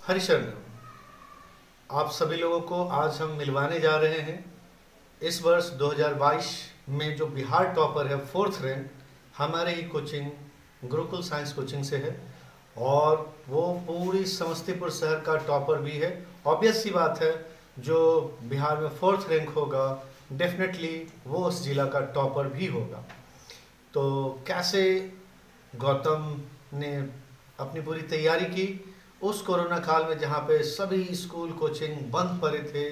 हरिशरण, आप सभी लोगों को आज हम मिलवाने जा रहे हैं। इस वर्ष 2022 में जो बिहार टॉपर है, फोर्थ रैंक, हमारे ही कोचिंग गुरुकुल साइंस कोचिंग से है और वो पूरी समस्तीपुर शहर का टॉपर भी है। ऑब्वियस सी बात है, जो बिहार में फोर्थ रैंक होगा डेफिनेटली वो उस जिला का टॉपर भी होगा। तो कैसे गौतम ने अपनी पूरी तैयारी की उस कोरोना काल में, जहाँ पे सभी स्कूल कोचिंग बंद पड़े थे,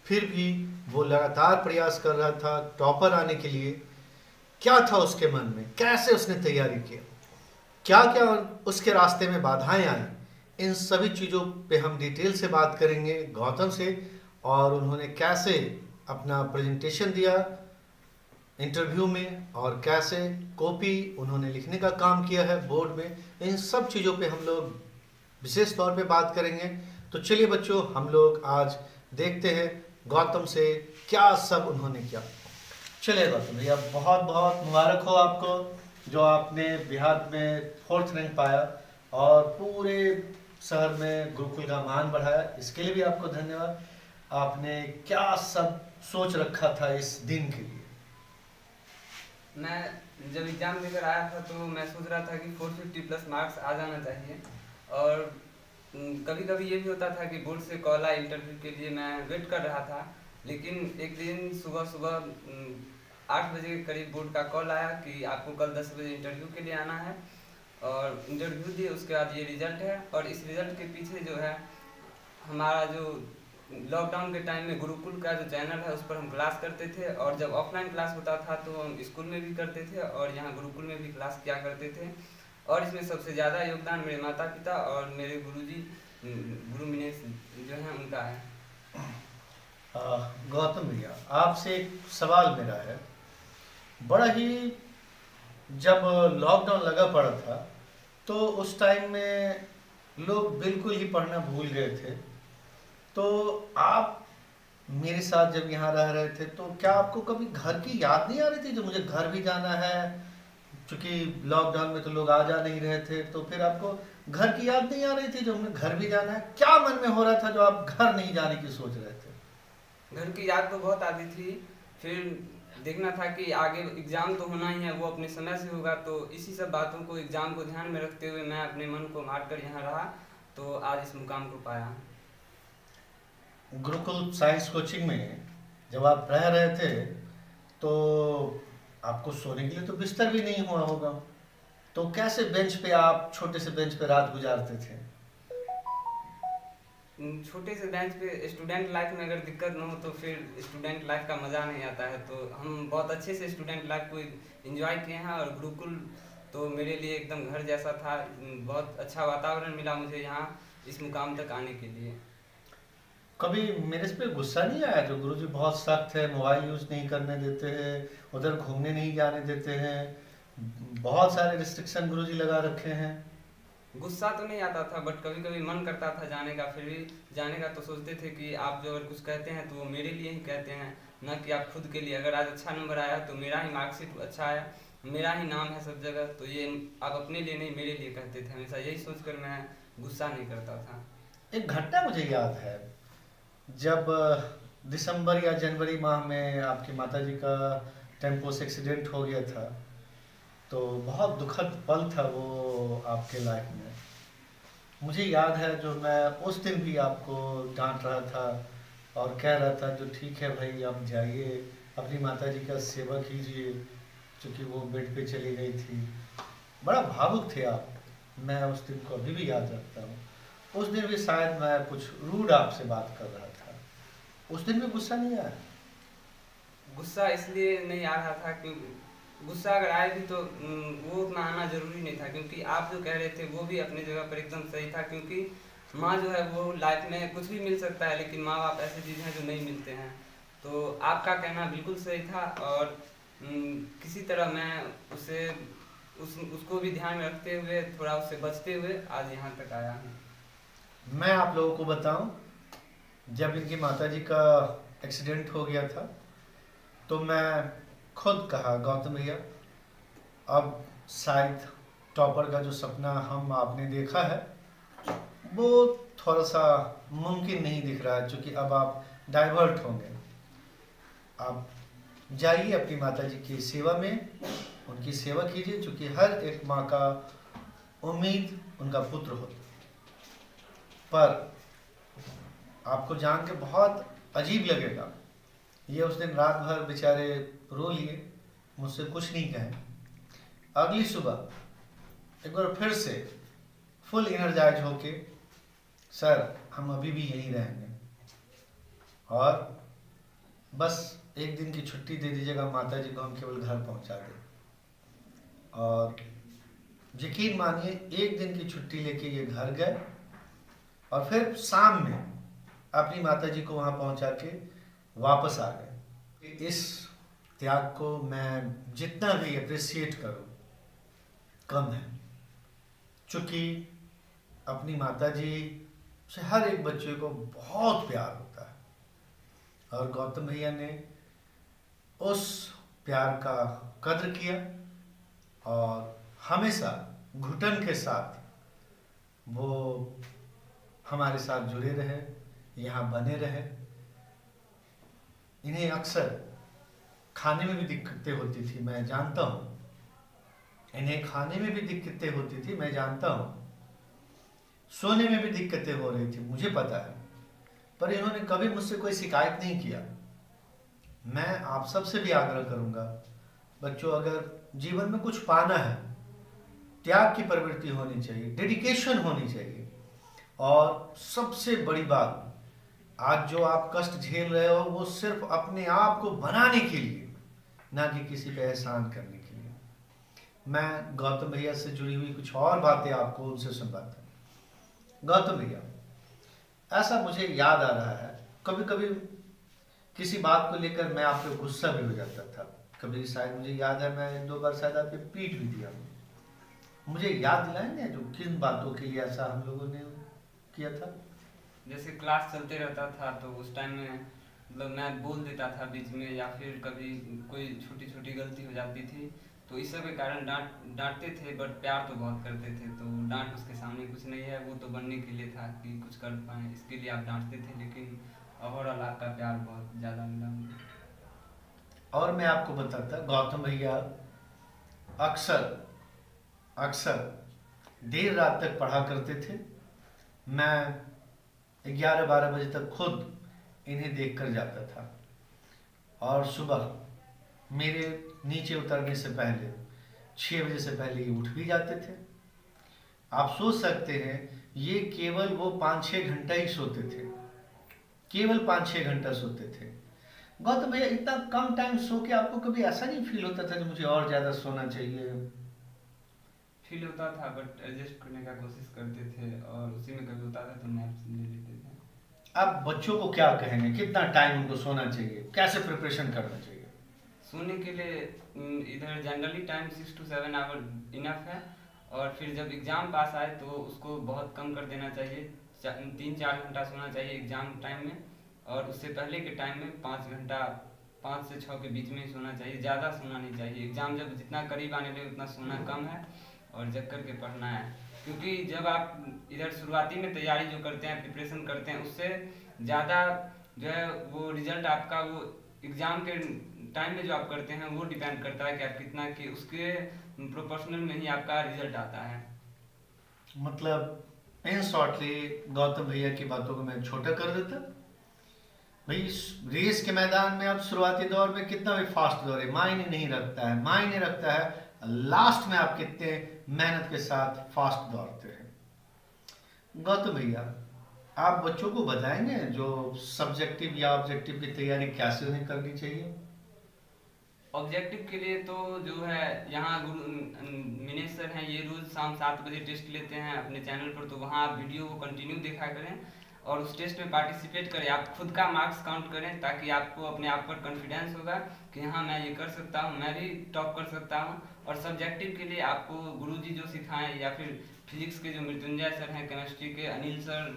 फिर भी वो लगातार प्रयास कर रहा था टॉपर आने के लिए। क्या था उसके मन में, कैसे उसने तैयारी की, क्या क्या उसके रास्ते में बाधाएं आई, इन सभी चीज़ों पे हम डिटेल से बात करेंगे गौतम से। और उन्होंने कैसे अपना प्रेजेंटेशन दिया इंटरव्यू में और कैसे कॉपी उन्होंने लिखने का काम किया है बोर्ड में, इन सब चीज़ों पे हम लोग विशेष तौर पे बात करेंगे। तो चलिए बच्चों, हम लोग आज देखते हैं गौतम से क्या सब उन्होंने किया। चलिए गौतम भैया, बहुत बहुत मुबारक हो आपको जो आपने बिहार में फोर्थ रैंक पाया और पूरे शहर में गुरुकुल का मान बढ़ाया। इसके लिए भी आपको धन्यवाद। आपने क्या सब सोच रखा था इस दिन के लिए? मैं जब एग्ज़ाम देकर आया था तो मैं सोच रहा था कि 450 प्लस मार्क्स आ जाना चाहिए। और कभी कभी ये भी होता था कि बोर्ड से कॉल आया इंटरव्यू के लिए, मैं वेट कर रहा था। लेकिन एक दिन सुबह सुबह 8 बजे के करीब बोर्ड का कॉल आया कि आपको कल 10 बजे इंटरव्यू के लिए आना है। और इंटरव्यू दिए, उसके बाद ये रिज़ल्ट है। और इस रिज़ल्ट के पीछे जो है हमारा जो लॉकडाउन के टाइम में गुरुकुल का जो चैनल है उस पर हम क्लास करते थे, और जब ऑफलाइन क्लास होता था तो हम स्कूल में भी करते थे और यहाँ गुरुकुल में भी क्लास किया करते थे। और इसमें सबसे ज़्यादा योगदान मेरे माता पिता और मेरे गुरुजी गुरु मिनेश जो हैं उनका है। गौतम भैया, आपसे एक सवाल मेरा है। बड़ा ही जब लॉकडाउन लगा पड़ा था तो उस टाइम में लोग बिल्कुल ही पढ़ना भूल गए थे। तो आप मेरे साथ जब यहाँ रह रहे थे तो क्या आपको कभी घर की याद नहीं आ रही थी, जो मुझे घर भी जाना है? क्योंकि लॉकडाउन में तो लोग आ जा नहीं रहे थे, तो फिर आपको घर की याद नहीं आ रही थी जो हमें घर भी जाना है? क्या मन में हो रहा था जो आप घर नहीं जाने की सोच रहे थे? घर की याद तो बहुत आती थी। फिर देखना था कि आगे एग्ज़ाम तो होना ही है, वो अपने समय से होगा। तो इसी सब बातों को, एग्ज़ाम को ध्यान में रखते हुए मैं अपने मन को मार कर यहाँ रहा, तो आज इस मुकाम को पाया। गुरुकुल साइंस कोचिंग में जब आप रह रहे थे तो आपको सोने के लिए तो बिस्तर भी नहीं हुआ होगा, तो कैसे बेंच पे, आप छोटे से बेंच पे रात गुजारते थे? छोटे से बेंच पे स्टूडेंट लाइफ में अगर दिक्कत ना हो तो फिर स्टूडेंट लाइफ का मज़ा नहीं आता है। तो हम बहुत अच्छे से स्टूडेंट लाइफ को एंजॉय किए हैं, और गुरुकुल तो मेरे लिए एकदम घर जैसा था। बहुत अच्छा वातावरण मिला मुझे यहाँ इस मुकाम तक आने के लिए। कभी मेरे पे गुस्सा नहीं आया जो गुरुजी बहुत सख्त है, मोबाइल यूज नहीं करने देते हैं, उधर घूमने नहीं जाने देते हैं, बहुत सारे रिस्ट्रिक्शन गुरुजी लगा रखे हैं? गुस्सा तो नहीं आता था, बट कभी कभी मन करता था जाने का। फिर भी जाने का तो सोचते थे कि आप जो अगर कुछ कहते हैं तो वो मेरे लिए ही कहते हैं, ना कि आप खुद के लिए। अगर आज अच्छा नंबर आया तो मेरा ही मार्कशीट अच्छा आया, मेरा ही नाम है सब जगह, तो ये आप अपने लिए नहीं मेरे लिए कहते थे। हमेशा यही सोचकर मैं गुस्सा नहीं करता था। एक घटना मुझे याद है, जब दिसंबर या जनवरी माह में आपकी माताजी का टेम्पो से एक्सीडेंट हो गया था, तो बहुत दुखद पल था वो आपके लाइफ में। मुझे याद है जो मैं उस दिन भी आपको डांट रहा था और कह रहा था जो ठीक है भाई, आप जाइए अपनी माताजी का सेवा कीजिए, क्योंकि वो बेड पे चली गई थी। बड़ा भावुक थे आप। मैं उस दिन को अभी भी याद रखता हूँ। उस दिन भी शायद मैं कुछ रूड आपसे बात कर रहा था। उस दिन भी गुस्सा नहीं आया? गुस्सा इसलिए नहीं आ रहा था क्योंकि गुस्सा अगर आए भी तो वो उतना आना जरूरी नहीं था, क्योंकि आप जो कह रहे थे वो भी अपनी जगह पर एकदम सही था। क्योंकि माँ जो है वो लाइफ में कुछ भी मिल सकता है, लेकिन माँ बाप ऐसी चीज़ हैं जो नहीं मिलते हैं। तो आपका कहना बिल्कुल सही था, और किसी तरह मैं उसे उसको भी ध्यान में रखते हुए, थोड़ा उससे बचते हुए आज यहाँ तक आया हूँ। मैं आप लोगों को बताऊं, जब इनकी माताजी का एक्सीडेंट हो गया था तो मैं खुद कहा गौतम भैया, अब शायद टॉपर का जो सपना हम आपने देखा है वो थोड़ा सा मुमकिन नहीं दिख रहा है, क्योंकि अब आप डाइवर्ट होंगे। आप जाइए अपनी माता जी की सेवा में, उनकी सेवा कीजिए, क्योंकि हर एक माँ का उम्मीद उनका पुत्र हो। पर आपको जान के बहुत अजीब लगेगा, ये उस दिन रात भर बेचारे रो लिए, मुझसे कुछ नहीं कहे। अगली सुबह एक बार फिर से फुल एनर्जाइज होके, सर हम अभी भी यहीं रहेंगे और बस एक दिन की छुट्टी दे दीजिएगा, माता जी को हम केवल घर पहुंचा दें। और यकीन मानिए एक दिन की छुट्टी लेके ये घर गए और फिर शाम में अपनी माता जी को वहां पहुंचा के वापस आ गए। इस त्याग को मैं जितना भी अप्रिशिएट करूं कम है, क्योंकि अपनी माता जी से हर एक बच्चे को बहुत प्यार होता है और गौतम भैया ने उस प्यार का कद्र किया और हमेशा घुटन के साथ वो हमारे साथ जुड़े रहे, यहाँ बने रहे। इन्हें अक्सर खाने में भी दिक्कतें होती थी, मैं जानता हूँ। इन्हें खाने में भी दिक्कतें होती थी, मैं जानता हूँ। सोने में भी दिक्कतें हो रही थी, मुझे पता है। पर इन्होंने कभी मुझसे कोई शिकायत नहीं किया। मैं आप सबसे भी आग्रह करूंगा, बच्चों, अगर जीवन में कुछ पाना है, त्याग की प्रवृत्ति होनी चाहिए, डेडिकेशन होनी चाहिए। और सबसे बड़ी बात, आज जो आप कष्ट झेल रहे हो वो सिर्फ अपने आप को बनाने के लिए, ना कि किसी पे एहसान करने के लिए। मैं गौतम भैया से जुड़ी हुई कुछ और बातें आपको उनसे सुनवाता हूं। गौतम भैया, ऐसा मुझे याद आ रहा है, कभी कभी किसी बात को लेकर मैं आप पे गुस्सा भी हो जाता था। कभी शायद मुझे याद है मैं 1-2 बार शायद आपके पीट भी दिया। मुझे याद दिलाएंगे जो किन बातों के लिए ऐसा हम लोगों ने किया था? जैसे क्लास चलते रहता था तो उस टाइम में मतलब मैं बोल देता था बीच में, या फिर कभी कोई छोटी छोटी गलती हो जाती थी तो इस सब के कारण डांटते थे, बट प्यार तो बहुत करते थे। तो डांट उसके सामने कुछ नहीं है, वो तो बनने के लिए था कि कुछ कर पाए, इसके लिए आप डांटते थे। लेकिन ओवरऑल आपका प्यार बहुत ज़्यादा मिला मुझे। और मैं आपको बताता, गौतम भैया अक्सर अक्सर देर रात तक पढ़ा करते थे। मैं 11-12 बजे तक खुद इन्हें देखकर जाता था और सुबह मेरे नीचे उतरने से पहले 6 बजे से पहले ये उठ भी जाते थे। आप सोच सकते हैं, ये केवल वो 5-6 घंटा ही सोते थे, केवल 5-6 घंटा सोते थे। गौतम भैया, इतना कम टाइम सो के आपको कभी ऐसा नहीं फील होता था कि मुझे और ज्यादा सोना चाहिए? फील होता था, बट एडजस्ट करने का कोशिश करते थे और उसी में कभी होता था तो नैप्स ले लेते थे। आप बच्चों को क्या कहेंगे, कितना टाइम उनको सोना चाहिए, कैसे प्रिपरेशन करना चाहिए? सोने के लिए इधर generally time 6 to 7 hour enough है, और फिर जब एग्ज़ाम पास आए तो उसको बहुत कम कर देना चाहिए। 3-4 घंटा सोना चाहिए एग्ज़ाम टाइम में, और उससे पहले के टाइम में 5 घंटा, 5 से 6 के बीच में ही सोना चाहिए, ज़्यादा सोना नहीं चाहिए। एग्ज़ाम जब जितना करीब आने लगे उतना सोना कम है और जग करके पढ़ना है। क्योंकि जब आप इधर शुरुआती में तैयारी जो करते हैं, प्रिपरेशन करते हैं, उससे ज़्यादा जो है वो रिजल्ट आपका वो एग्ज़ाम के टाइम में जो आप करते हैं वो डिपेंड करता है कि आप कितना, कि उसके प्रोपोर्शनल में ही आपका रिजल्ट आता है। मतलब इन शॉर्टली गौतम भैया की बातों को मैं छोटा कर देता भाई, रेस के मैदान में आप शुरुआती दौर में कितना भी फास्ट दौड़े मायने नहीं रखता है, मायने रखता है लास्ट में आप कितने मेहनत के साथ फास्ट दौड़ते हैं। गौतम भैया, आप बच्चों को बताएंगे जो सब्जेक्टिव या ऑब्जेक्टिव की तैयारी कैसे उन्हें करनी चाहिए? ऑब्जेक्टिव के लिए तो जो है यहाँ मिनेश सर हैं, ये रोज़ शाम 7 बजे टेस्ट लेते हैं अपने चैनल पर, तो वहाँ आप वीडियो को कंटिन्यू देखा करें और उस टेस्ट में पार्टिसिपेट करें। आप खुद का मार्क्स काउंट करें ताकि आपको अपने आप पर कॉन्फिडेंस होगा कि हाँ मैं ये कर सकता हूँ, मैं भी टॉप कर सकता हूँ। और सब्जेक्टिव के लिए आपको गुरुजी जो सिखाएं, या फिर फिजिक्स के जो मृत्युंजय सर हैं, केमिस्ट्री के अनिल सर,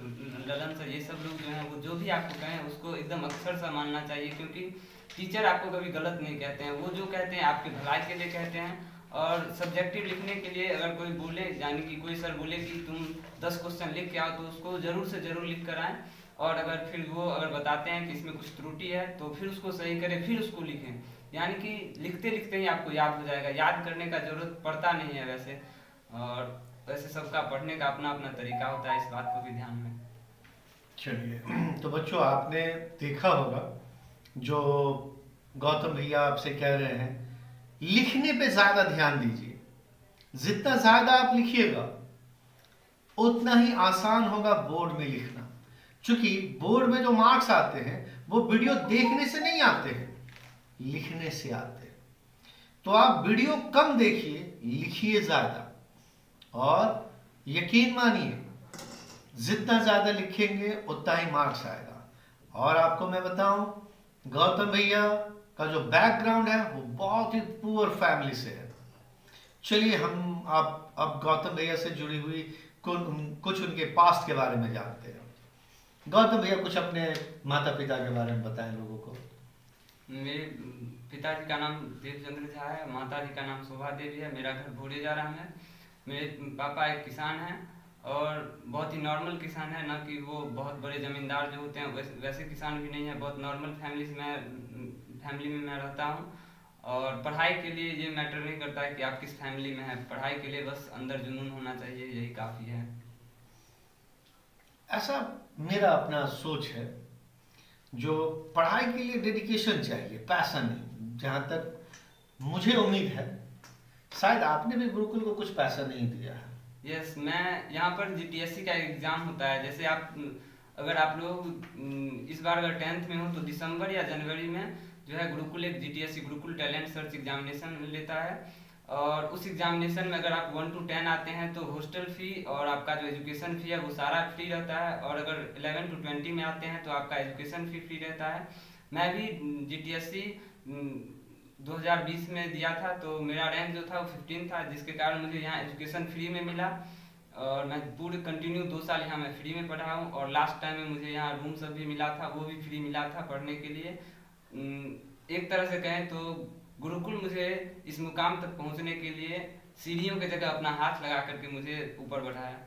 ललन सर, ये सब लोग जो हैं वो जो भी आपको कहें उसको एकदम अक्षर सा मानना चाहिए। क्योंकि टीचर आपको कभी गलत नहीं कहते हैं, वो जो कहते हैं आपके भलाई के लिए कहते हैं। और सब्जेक्टिव लिखने के लिए अगर कोई बोले, यानी कि कोई सर बोले कि तुम 10 क्वेश्चन लिख के आओ, तो उसको ज़रूर से ज़रूर लिख कर आएँ। और अगर फिर वो अगर बताते हैं कि इसमें कुछ त्रुटि है तो फिर उसको सही करें, फिर उसको लिखें। यानी कि लिखते लिखते ही आपको याद हो जाएगा, याद करने का ज़रूरत पड़ता नहीं है वैसे। और वैसे सबका पढ़ने का अपना अपना तरीका होता है, इस बात को भी ध्यान में। चलिए, तो बच्चों आपने देखा होगा जो गौतम भैया आपसे कह रहे हैं, लिखने पे ज्यादा ध्यान दीजिए। जितना ज्यादा आप लिखिएगा उतना ही आसान होगा बोर्ड में लिखना, क्योंकि बोर्ड में जो मार्क्स आते हैं वो वीडियो देखने से नहीं आते हैं, लिखने से आते हैं। तो आप वीडियो कम देखिए, लिखिए ज्यादा, और यकीन मानिए जितना ज्यादा लिखेंगे उतना ही मार्क्स आएगा। और आपको मैं बताऊं, गौतम भैया का जो बैकग्राउंड है वो बहुत ही पुअर फैमिली से है। चलिए हम आप अब गौतम भैया से जुड़ी हुई कुछ उनके पास्ट के बारे में जानते हैं। गौतम भैया कुछ अपने माता पिता के बारे में बताएं लोगों को। मेरे पिताजी का नाम देवचंद्र झा है, माता जी का नाम शोभा देवी है। मेरा घर भोरे जा रहा है। मेरे पापा एक किसान हैं, और बहुत ही नॉर्मल किसान है, ना कि वो बहुत बड़े जमींदार जो होते हैं वैसे किसान भी नहीं है। बहुत नॉर्मल फैमिली में मैं रहता हूँ। और पढ़ाई के लिए ये मैटर नहीं करता है कि आप किस फैमिली में हैं, पढ़ाई के लिए बस अंदर जुनून होना चाहिए, यही काफ़ी है। ऐसा मेरा अपना सोच है, जो पढ़ाई के लिए डेडिकेशन चाहिए, पैसा नहीं। जहाँ तक मुझे उम्मीद है, शायद आपने भी गुरुकुल को कुछ पैसा नहीं दिया है। यस, मैं यहाँ पर जीटीएससी का एग्ज़ाम होता है। जैसे अगर आप लोग इस बार अगर 10th में हो तो दिसंबर या जनवरी में जो है गुरुकुल एक जीटीएससी गुरुकुल टैलेंट सर्च एग्जामिनेशन लेता है। और उस एग्जामिनेशन में अगर आप 1 to 10 आते हैं तो हॉस्टल फ़ी और आपका जो एजुकेशन फ़ी है वो सारा फ्री रहता है। और अगर 11 to 20 में आते हैं तो आपका एजुकेशन फ़ी फ्री रहता है। मैं भी जीटीएससी 2020 में दिया था, तो मेरा रैंक जो था वो 15 था, जिसके कारण मुझे यहाँ एजुकेशन फ्री में मिला। और मैं पूरे कंटिन्यू 2 साल यहाँ मैं फ्री में पढ़ा हूँ। और लास्ट टाइम में मुझे यहाँ रूम सब भी मिला था, वो भी फ्री मिला था पढ़ने के लिए। एक तरह से कहें तो गुरुकुल मुझे इस मुकाम तक पहुँचने के लिए सीढ़ियों की जगह अपना हाथ लगा करके मुझे ऊपर बढ़ाया।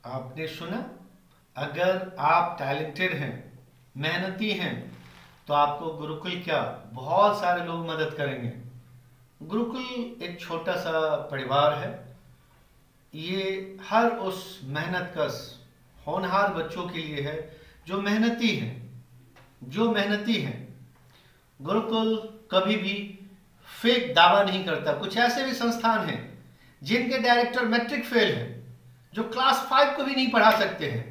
आपने सुना, अगर आप टैलेंटेड हैं, मेहनती हैं, तो आपको गुरुकुल क्या बहुत सारे लोग मदद करेंगे। गुरुकुल एक छोटा सा परिवार है। ये हर उस मेहनतकश होनहार बच्चों के लिए है जो मेहनती हैं। गुरुकुल कभी भी फेक दावा नहीं करता। कुछ ऐसे भी संस्थान हैं जिनके डायरेक्टर मैट्रिक फेल हैं, जो क्लास 5 को भी नहीं पढ़ा सकते हैं,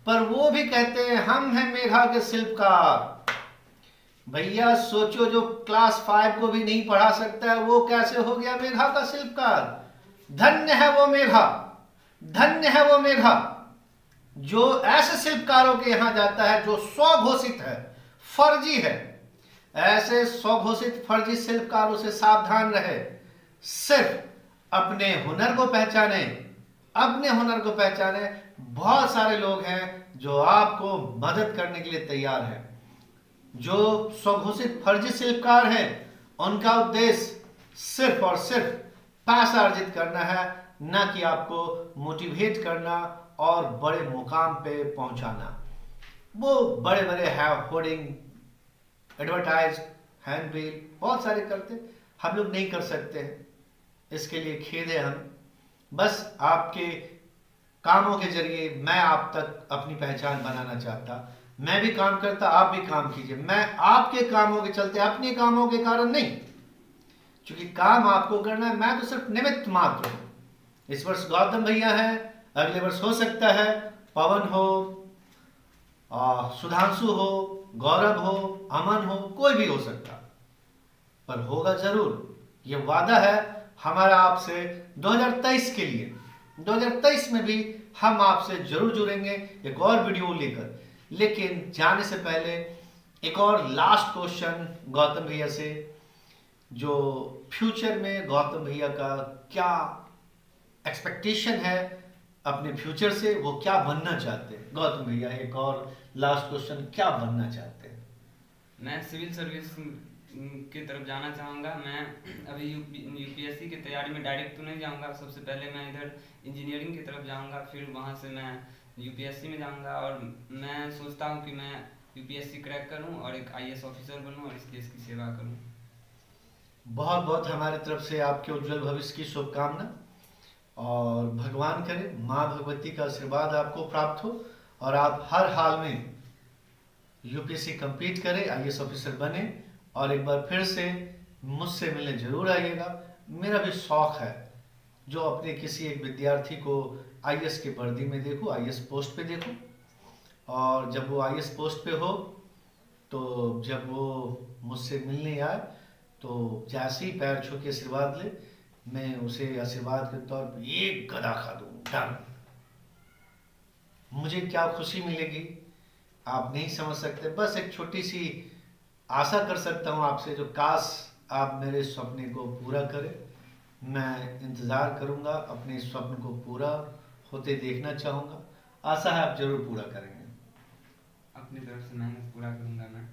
पर वो भी कहते हैं हम हैं मेधा के शिल्पकार। भैया सोचो, जो क्लास 5 को भी नहीं पढ़ा सकता है वो कैसे हो गया मेधा का शिल्पकार। धन्य है वो मेधा, धन्य है वो मेधा जो ऐसे शिल्पकारों के यहां जाता है जो स्वघोषित है, फर्जी है। ऐसे स्वघोषित फर्जी शिल्पकारों से सावधान रहे। सिर्फ अपने हुनर को पहचाने, अपने हुनर को पहचाने। बहुत सारे लोग हैं जो आपको मदद करने के लिए तैयार हैं। जो स्वघोषित फर्जी शिल्पकार हैं, उनका उद्देश्य सिर्फ और सिर्फ पैसा अर्जित करना है, न कि आपको मोटिवेट करना और बड़े मुकाम पे पहुंचाना। वो बड़े बड़े होर्डिंग, एडवर्टाइज, हैंडबिल बहुत सारे करते, हम लोग नहीं कर सकते हैं। इसके लिए खेद है हमें। बस आपके कामों के जरिए मैं आप तक अपनी पहचान बनाना चाहता। मैं भी काम करता, आप भी काम कीजिए। मैं आपके कामों के चलते, अपने कामों के कारण नहीं, क्योंकि काम आपको करना है, मैं तो सिर्फ निमित्त मात्र हूं। इस वर्ष गौतम भैया है, अगले वर्ष हो सकता है पवन हो, सुधांशु हो, गौरव हो, अमन हो, कोई भी हो सकता, पर होगा जरूर। ये वादा है हमारा आपसे 2023 के लिए। 2023 में भी हम आपसे जरूर जुड़ेंगे एक और वीडियो लेकर। लेकिन जाने से पहले एक और लास्ट क्वेश्चन गौतम भैया से, जो फ्यूचर में गौतम भैया का क्या एक्सपेक्टेशन है अपने फ्यूचर से, वो क्या बनना चाहते हैं। गौतम भैया एक और लास्ट क्वेश्चन, क्या बनना चाहते हैं? मैं सिविल सर्विस के तरफ जाना चाहूँगा। मैं अभी यूपीएससी की तैयारी में डायरेक्ट तो नहीं जाऊँगा, सबसे पहले मैं इधर इंजीनियरिंग की तरफ जाऊँगा, फिर वहाँ से मैं यूपीएससी में जाऊँगा। और मैं सोचता हूँ कि मैं यूपीएससी क्रैक करूँ और एक आईएएस ऑफिसर बनूँ और इस देश की सेवा करूँ। बहुत बहुत हमारी तरफ से आपके उज्जवल भविष्य की शुभकामना, और भगवान करे माँ भगवती का आशीर्वाद आपको प्राप्त हो और आप हर हाल में यूपीएससी कंप्लीट करें, आईएएस ऑफिसर बने, और एक बार फिर से मुझसे मिलने जरूर आइएगा। मेरा भी शौक है जो अपने किसी एक विद्यार्थी को आईएएस के वर्दी में देखूं, आईएएस पोस्ट पे देखूं, और जब वो आईएएस पोस्ट पे हो तो जब वो मुझसे मिलने आए तो जैसे ही पैर छू के आशीर्वाद ले, मैं उसे आशीर्वाद के तौर पर एक गदा खा दूं, डन। मुझे क्या खुशी मिलेगी आप नहीं समझ सकते। बस एक छोटी सी आशा कर सकता हूँ आपसे, जो काश आप मेरे सपने को पूरा करें। मैं इंतज़ार करूँगा, अपने स्वप्न को पूरा होते देखना चाहूँगा। आशा है आप जरूर पूरा करेंगे। अपनी तरफ से मेहनत पूरा करूँगा मैं।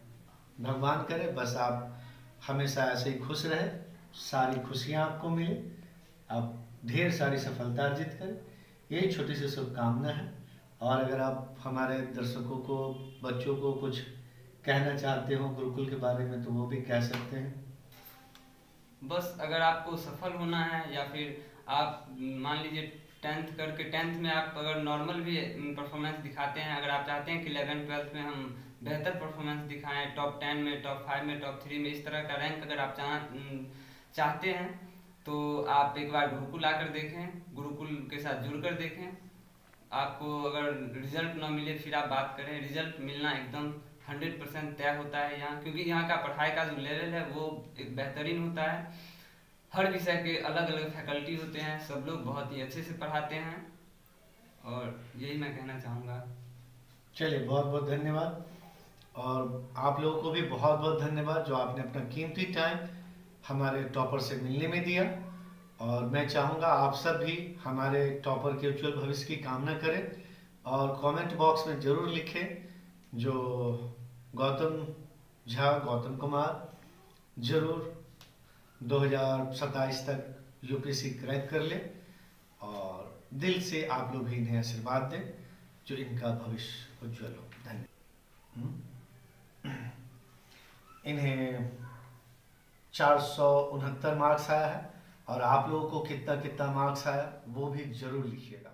भगवान करे बस आप हमेशा ऐसे ही खुश रहे, सारी खुशियाँ आपको मिले, आप ढेर सारी सफलता अर्जित करें, यही छोटी सी शुभकामना है। और अगर आप हमारे दर्शकों को, बच्चों को कुछ कहना चाहते हो गुरुकुल के बारे में तो वो भी कह सकते हैं। बस अगर आपको सफल होना है, या फिर आप मान लीजिए 10th करके 10th में आप अगर नॉर्मल भी परफॉर्मेंस दिखाते हैं, अगर आप चाहते हैं कि 11th-12th में हम बेहतर परफॉर्मेंस दिखाएं, टॉप 10 में, टॉप 5 में, टॉप 3 में, इस तरह का रैंक अगर आप चाहते हैं तो आप एक बार गुरुकुल आकर देखें, गुरुकुल के साथ जुड़कर देखें। आपको अगर रिजल्ट ना मिले फिर आप बात करें, रिजल्ट मिलना एकदम 100% तय होता है यहाँ, क्योंकि यहाँ का पढ़ाई का जो लेवल है वो एक बेहतरीन होता है। हर विषय के अलग अलग फैकल्टी होते हैं, सब लोग बहुत ही अच्छे से पढ़ाते हैं, और यही मैं कहना चाहूँगा। चलिए बहुत बहुत धन्यवाद, और आप लोगों को भी बहुत बहुत धन्यवाद जो आपने अपना कीमती टाइम हमारे टॉपर से मिलने में दिया। और मैं चाहूँगा आप सब भी हमारे टॉपर के उज्जवल भविष्य की कामना करें, और कमेंट बॉक्स में ज़रूर लिखें जो गौतम झा, गौतम कुमार जरूर 2027 तक यूपीएससी क्रैक कर ले, और दिल से आप लोग भी इन्हें आशीर्वाद दें जो इनका भविष्य उज्जवल हो। धन्यवाद। इन्हें 469 मार्क्स आया है, और आप लोगों को कितना कितना मार्क्स आया वो भी जरूर लिखिएगा।